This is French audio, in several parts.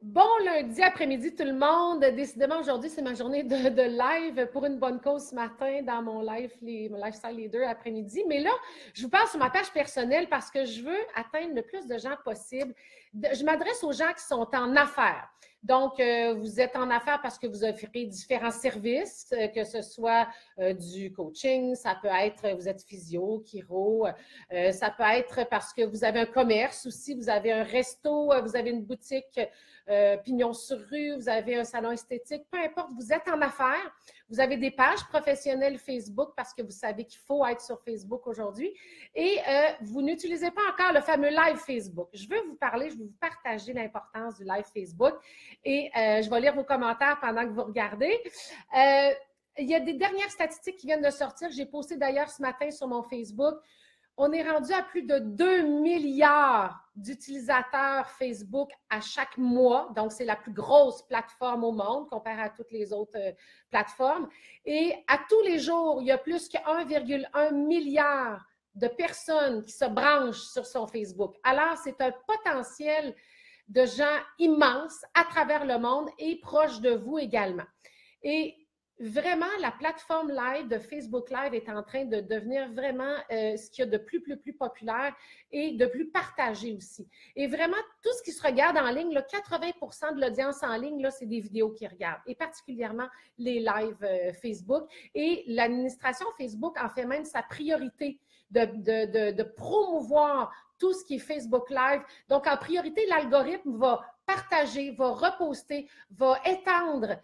Bon lundi après-midi tout le monde. Décidément, aujourd'hui, c'est ma journée de live pour une bonne cause ce matin dans mon Lifestyle Leader après-midi. Mais là, je vous parle sur ma page personnelle parce que je veux atteindre le plus de gens possible. Je m'adresse aux gens qui sont en affaires. Donc, vous êtes en affaires parce que vous offrez différents services, que ce soit du coaching, ça peut être, vous êtes physio, chiro, ça peut être parce que vous avez un commerce aussi, vous avez un resto, vous avez une boutique pignon sur rue, vous avez un salon esthétique, peu importe, vous êtes en affaires, vous avez des pages professionnelles Facebook parce que vous savez qu'il faut être sur Facebook aujourd'hui et vous n'utilisez pas encore le fameux live Facebook. Je veux vous parler, je veux vous partager l'importance du live Facebook et je vais lire vos commentaires pendant que vous regardez. Il y a des dernières statistiques qui viennent de sortir. J'ai posté d'ailleurs ce matin sur mon Facebook. On est rendu à plus de 2 milliards d'utilisateurs Facebook à chaque mois. Donc, c'est la plus grosse plateforme au monde comparée à toutes les autres plateformes. Et à tous les jours, il y a plus que 1,1 milliard de personnes qui se branchent sur son Facebook. Alors, c'est un potentiel de gens immenses à travers le monde et proches de vous également. Et vraiment, la plateforme live de Facebook Live est en train de devenir vraiment ce qu'il y a de plus populaire et de plus partagé aussi. Et vraiment, tout ce qui se regarde en ligne, là, 80% de l'audience en ligne, là, c'est des vidéos qu'ils regardent, et particulièrement les lives Facebook. Et l'administration Facebook en fait même sa priorité de promouvoir tout ce qui est Facebook Live. Donc, en priorité, l'algorithme va partager, va reposter, va étendre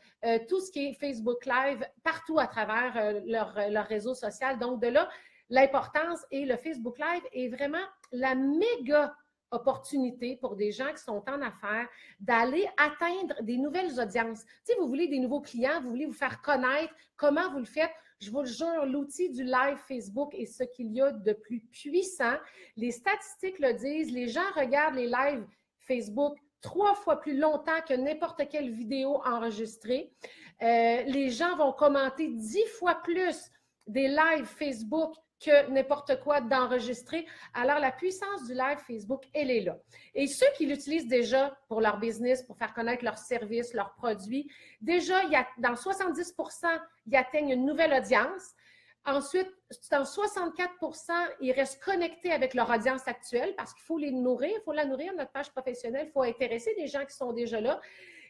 tout ce qui est Facebook Live partout à travers leur réseau social. Donc, de là, l'importance et le Facebook Live est vraiment la méga opportunité pour des gens qui sont en affaires d'aller atteindre des nouvelles audiences. Si vous voulez des nouveaux clients, vous voulez vous faire connaître, comment vous le faites? Je vous le jure, l'outil du live Facebook est ce qu'il y a de plus puissant. Les statistiques le disent, les gens regardent les lives Facebook 3 fois plus longtemps que n'importe quelle vidéo enregistrée. Les gens vont commenter 10 fois plus des lives Facebook que n'importe quoi d'enregistrer. Alors, la puissance du live Facebook, elle est là. Et ceux qui l'utilisent déjà pour leur business, pour faire connaître leurs services, leurs produits, déjà, dans 70%, ils atteignent une nouvelle audience. Ensuite, dans 64%, ils restent connectés avec leur audience actuelle parce qu'il faut les nourrir, il faut la nourrir, notre page professionnelle, il faut intéresser des gens qui sont déjà là.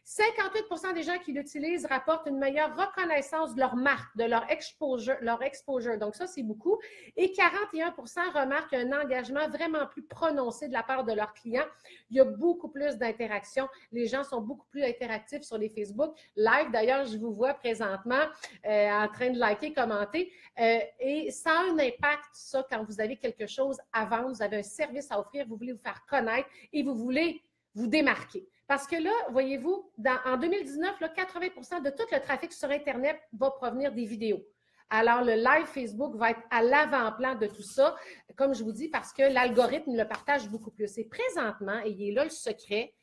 58% des gens qui l'utilisent rapportent une meilleure reconnaissance de leur marque, de leur exposure. Donc, ça, c'est beaucoup. Et 41% remarquent un engagement vraiment plus prononcé de la part de leurs clients. Il y a beaucoup plus d'interactions. Les gens sont beaucoup plus interactifs sur les Facebook Live. D'ailleurs, je vous vois présentement en train de liker, commenter. Et ça a un impact, ça, quand vous avez quelque chose à vendre, vous avez un service à offrir, vous voulez vous faire connaître et vous voulez vous démarquer. Parce que là, voyez-vous, en 2019, là, 80% de tout le trafic sur Internet va provenir des vidéos. Alors, le live Facebook va être à l'avant-plan de tout ça, comme je vous dis, parce que l'algorithme le partage beaucoup plus. Et présentement, et il est là le secret,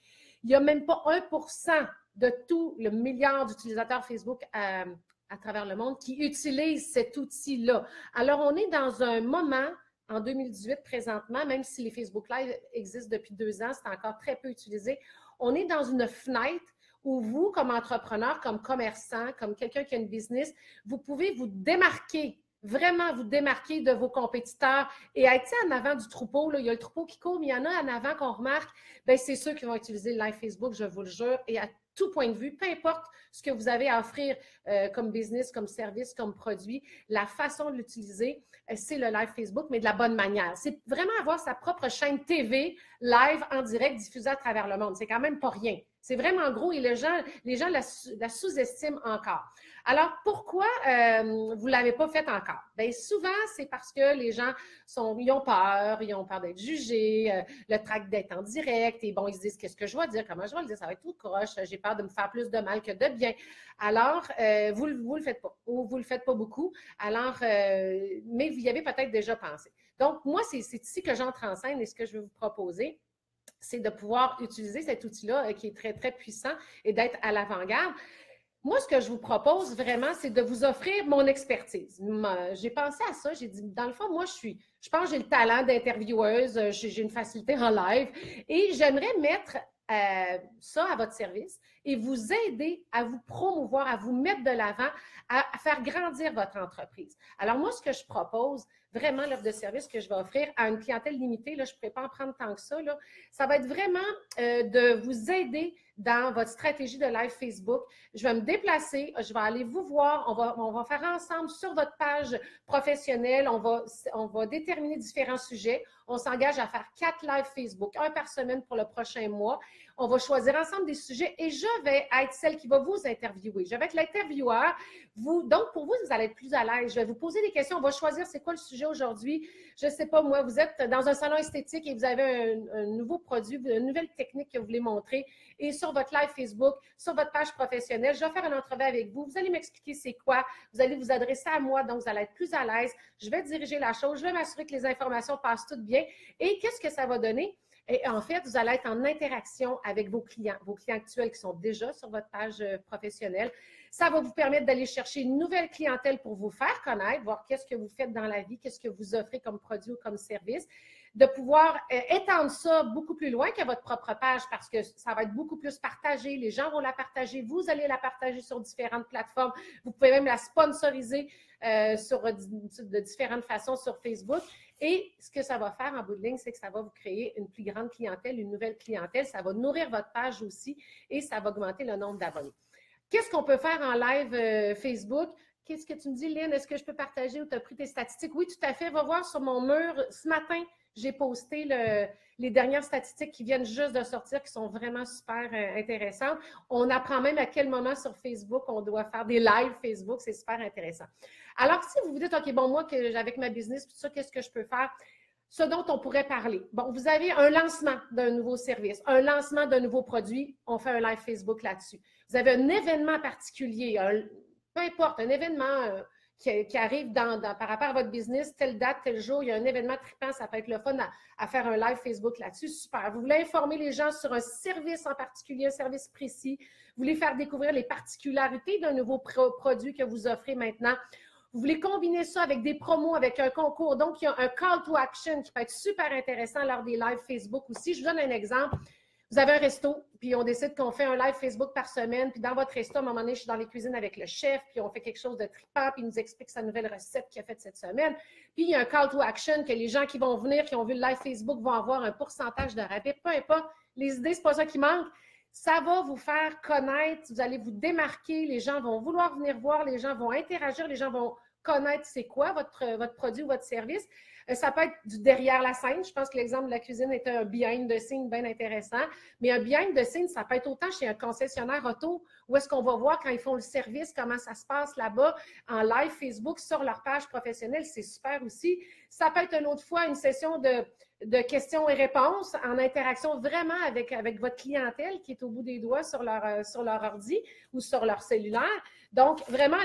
il n'y a même pas 1% de tout le milliard d'utilisateurs Facebook à travers le monde qui utilisent cet outil-là. Alors, on est dans un moment en 2018 présentement, même si les Facebook Live existent depuis 2 ans, c'est encore très peu utilisé. On est dans une fenêtre où vous, comme entrepreneur, comme commerçant, comme quelqu'un qui a une business, vous pouvez vous démarquer, vraiment vous démarquer de vos compétiteurs et être en avant du troupeau. Là, il y a le troupeau qui court, mais il y en a en avant qu'on remarque, bien, c'est ceux qui vont utiliser le live Facebook, je vous le jure, et à tout point de vue, peu importe ce que vous avez à offrir comme business, comme service, comme produit, la façon de l'utiliser, c'est le live Facebook, mais de la bonne manière. C'est vraiment avoir sa propre chaîne TV live en direct diffusée à travers le monde. C'est quand même pas rien. C'est vraiment gros et les gens la sous-estiment encore. Alors, pourquoi vous ne l'avez pas fait encore? Bien, souvent, c'est parce que les gens ils ont peur d'être jugés, le trac d'être en direct, et bon, ils se disent qu'est-ce que je vais dire, comment je vais le dire, ça va être tout croche, j'ai peur de me faire plus de mal que de bien. Alors, vous le faites pas, ou vous le faites pas beaucoup, alors, mais vous y avez peut-être déjà pensé. Donc, moi, c'est ici que j'entre en scène et ce que je vais vous proposer, c'est de pouvoir utiliser cet outil-là qui est très, très puissant et d'être à l'avant-garde. Moi, ce que je vous propose vraiment, c'est de vous offrir mon expertise. J'ai pensé à ça, j'ai dit, dans le fond, moi, je pense que j'ai le talent d'intervieweuse, j'ai une facilité en live et j'aimerais mettre ça à votre service et vous aider à vous promouvoir, à vous mettre de l'avant, à faire grandir votre entreprise. Alors moi, ce que je propose, vraiment l'offre de service que je vais offrir à une clientèle limitée, là, je ne pourrais pas en prendre tant que ça va être vraiment de vous aider dans votre stratégie de live Facebook. Je vais me déplacer, je vais aller vous voir, on va faire ensemble sur votre page professionnelle, on va déterminer différents sujets. On s'engage à faire 4 lives Facebook, 1 par semaine pour le prochain mois. On va choisir ensemble des sujets et je vais être celle qui va vous interviewer. Je vais être l'intervieweur. Donc, pour vous, vous allez être plus à l'aise. Je vais vous poser des questions. On va choisir c'est quoi le sujet aujourd'hui. Je ne sais pas, moi, vous êtes dans un salon esthétique et vous avez un nouveau produit, une nouvelle technique que vous voulez montrer. Et sur votre live Facebook, sur votre page professionnelle, je vais faire une entrevue avec vous. Vous allez m'expliquer c'est quoi. Vous allez vous adresser à moi, donc vous allez être plus à l'aise. Je vais diriger la chose. Je vais m'assurer que les informations passent toutes bien. Et qu'est-ce que ça va donner? Et en fait, vous allez être en interaction avec vos clients actuels qui sont déjà sur votre page professionnelle. Ça va vous permettre d'aller chercher une nouvelle clientèle pour vous faire connaître, voir qu'est-ce que vous faites dans la vie, qu'est-ce que vous offrez comme produit ou comme service, de pouvoir étendre ça beaucoup plus loin que votre propre page parce que ça va être beaucoup plus partagé. Les gens vont la partager, vous allez la partager sur différentes plateformes. Vous pouvez même la sponsoriser de différentes façons sur Facebook. Et ce que ça va faire en bout de ligne, c'est que ça va vous créer une plus grande clientèle, une nouvelle clientèle. Ça va nourrir votre page aussi et ça va augmenter le nombre d'abonnés. Qu'est-ce qu'on peut faire en live Facebook? Qu'est-ce que tu me dis, Lynn? Est-ce que je peux partager ou tu as pris tes statistiques? Oui, tout à fait. Va voir sur mon mur. Ce matin, j'ai posté les dernières statistiques qui viennent juste de sortir, qui sont vraiment super intéressantes. On apprend même à quel moment sur Facebook on doit faire des lives Facebook. C'est super intéressant. Alors, si vous vous dites, OK, bon, moi, avec ma business, tout ça, qu'est-ce que je peux faire? Ce dont on pourrait parler. Bon, vous avez un lancement d'un nouveau service, un lancement d'un nouveau produit, on fait un live Facebook là-dessus. Vous avez un événement particulier, peu importe, un événement qui arrive par rapport à votre business, telle date, tel jour, il y a un événement trippant, ça peut être le fun à faire un live Facebook là-dessus. Super. Vous voulez informer les gens sur un service en particulier, un service précis. Vous voulez faire découvrir les particularités d'un nouveau produit que vous offrez maintenant. Vous voulez combiner ça avec des promos, avec un concours. Donc, il y a un call to action qui peut être super intéressant lors des lives Facebook aussi. Je vous donne un exemple. Vous avez un resto, puis on décide qu'on fait un live Facebook par semaine. Puis dans votre resto, à un moment donné, je suis dans les cuisines avec le chef, puis on fait quelque chose de trippant, puis il nous explique sa nouvelle recette qu'il a faite cette semaine. Puis il y a un call to action que les gens qui vont venir, qui ont vu le live Facebook, vont avoir un pourcentage de rabais. Peu importe, les idées, c'est pas ça qui manque. Ça va vous faire connaître, vous allez vous démarquer, les gens vont vouloir venir voir, les gens vont interagir, les gens vont connaître c'est quoi votre produit ou votre service. Ça peut être du derrière la scène. Je pense que l'exemple de la cuisine est un behind the scene bien intéressant. Mais un behind the scene, ça peut être autant chez un concessionnaire auto où est-ce qu'on va voir quand ils font le service, comment ça se passe là-bas en live Facebook sur leur page professionnelle. C'est super aussi. Ça peut être une autre fois une session de questions et réponses en interaction vraiment avec votre clientèle qui est au bout des doigts sur leur ordi ou sur leur cellulaire. Donc, vraiment,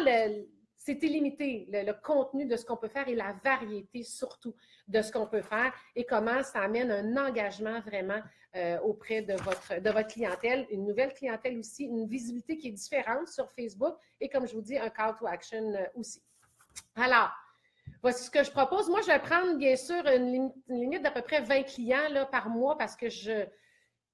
c'est illimité, le contenu de ce qu'on peut faire et la variété surtout de ce qu'on peut faire et comment ça amène un engagement vraiment auprès de votre clientèle, une nouvelle clientèle aussi, une visibilité qui est différente sur Facebook et comme je vous dis, un call to action aussi. Alors, voici ce que je propose. Moi, je vais prendre bien sûr une limite d'à peu près 20 clients là, par mois parce que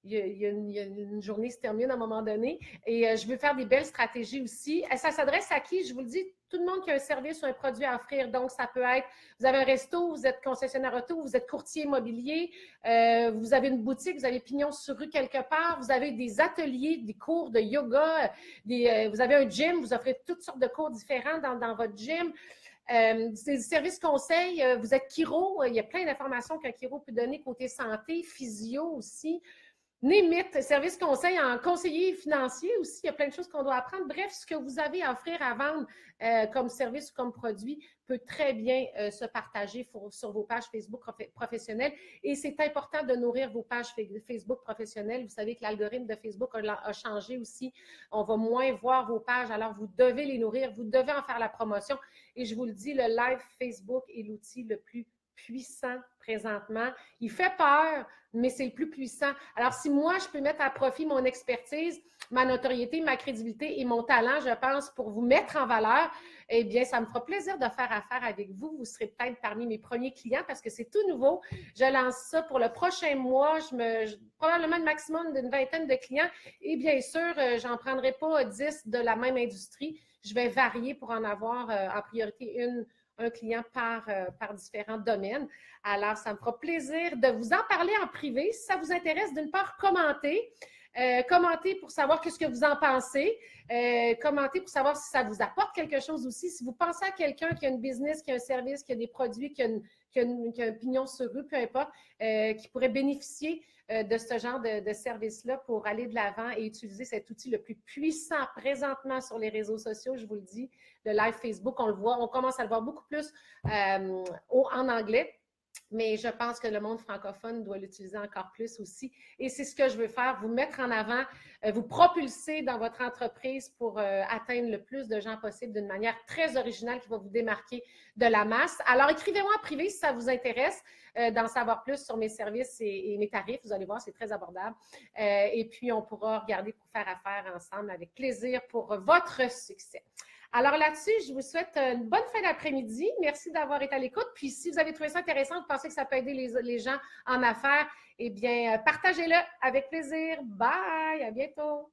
il y a une journée qui se termine à un moment donné et je veux faire des belles stratégies aussi. Ça s'adresse à qui? Je vous le dis, tout le monde qui a un service ou un produit à offrir. Donc, ça peut être, vous avez un resto, vous êtes concessionnaire auto, vous êtes courtier immobilier, vous avez une boutique, vous avez pignon sur rue quelque part, vous avez des ateliers, des cours de yoga, vous avez un gym, vous offrez toutes sortes de cours différents dans votre gym. Des services conseils, vous êtes chiro, il y a plein d'informations qu'un chiro peut donner côté santé, physio aussi. Némite, service conseil en conseiller financier aussi, il y a plein de choses qu'on doit apprendre. Bref, ce que vous avez à offrir, à vendre comme service ou comme produit peut très bien se partager sur vos pages Facebook professionnelles. Et c'est important de nourrir vos pages Facebook professionnelles. Vous savez que l'algorithme de Facebook a changé aussi. On va moins voir vos pages, alors vous devez les nourrir, vous devez en faire la promotion. Et je vous le dis, le live Facebook est l'outil le plus puissant présentement. Il fait peur, mais c'est le plus puissant. Alors, si moi, je peux mettre à profit mon expertise, ma notoriété, ma crédibilité et mon talent, je pense, pour vous mettre en valeur, eh bien, ça me fera plaisir de faire affaire avec vous. Vous serez peut-être parmi mes premiers clients parce que c'est tout nouveau. Je lance ça pour le prochain mois. Probablement le maximum d'une vingtaine de clients. Et bien sûr, j'en prendrai pas 10 de la même industrie. Je vais varier pour en avoir en priorité un client par différents domaines. Alors, ça me fera plaisir de vous en parler en privé. Si ça vous intéresse, d'une part, commentez. Commentez pour savoir qu'est-ce que vous en pensez. Commentez pour savoir si ça vous apporte quelque chose aussi. Si vous pensez à quelqu'un qui a une business, qui a un service, qui a des produits, qui a un pignon sur rue, peu importe, qui pourrait bénéficier de ce genre de service-là pour aller de l'avant et utiliser cet outil le plus puissant présentement sur les réseaux sociaux, je vous le dis, le live Facebook, on le voit, on commence à le voir beaucoup plus en anglais. Mais je pense que le monde francophone doit l'utiliser encore plus aussi. Et c'est ce que je veux faire, vous mettre en avant, vous propulser dans votre entreprise pour atteindre le plus de gens possible d'une manière très originale qui va vous démarquer de la masse. Alors, écrivez-moi en privé si ça vous intéresse d'en savoir plus sur mes services et mes tarifs. Vous allez voir, c'est très abordable. Et puis, on pourra regarder pour faire affaire ensemble avec plaisir pour votre succès. Alors là-dessus, je vous souhaite une bonne fin d'après-midi. Merci d'avoir été à l'écoute. Puis si vous avez trouvé ça intéressant, vous pensez que ça peut aider les gens en affaires, eh bien, partagez-le avec plaisir. Bye! À bientôt!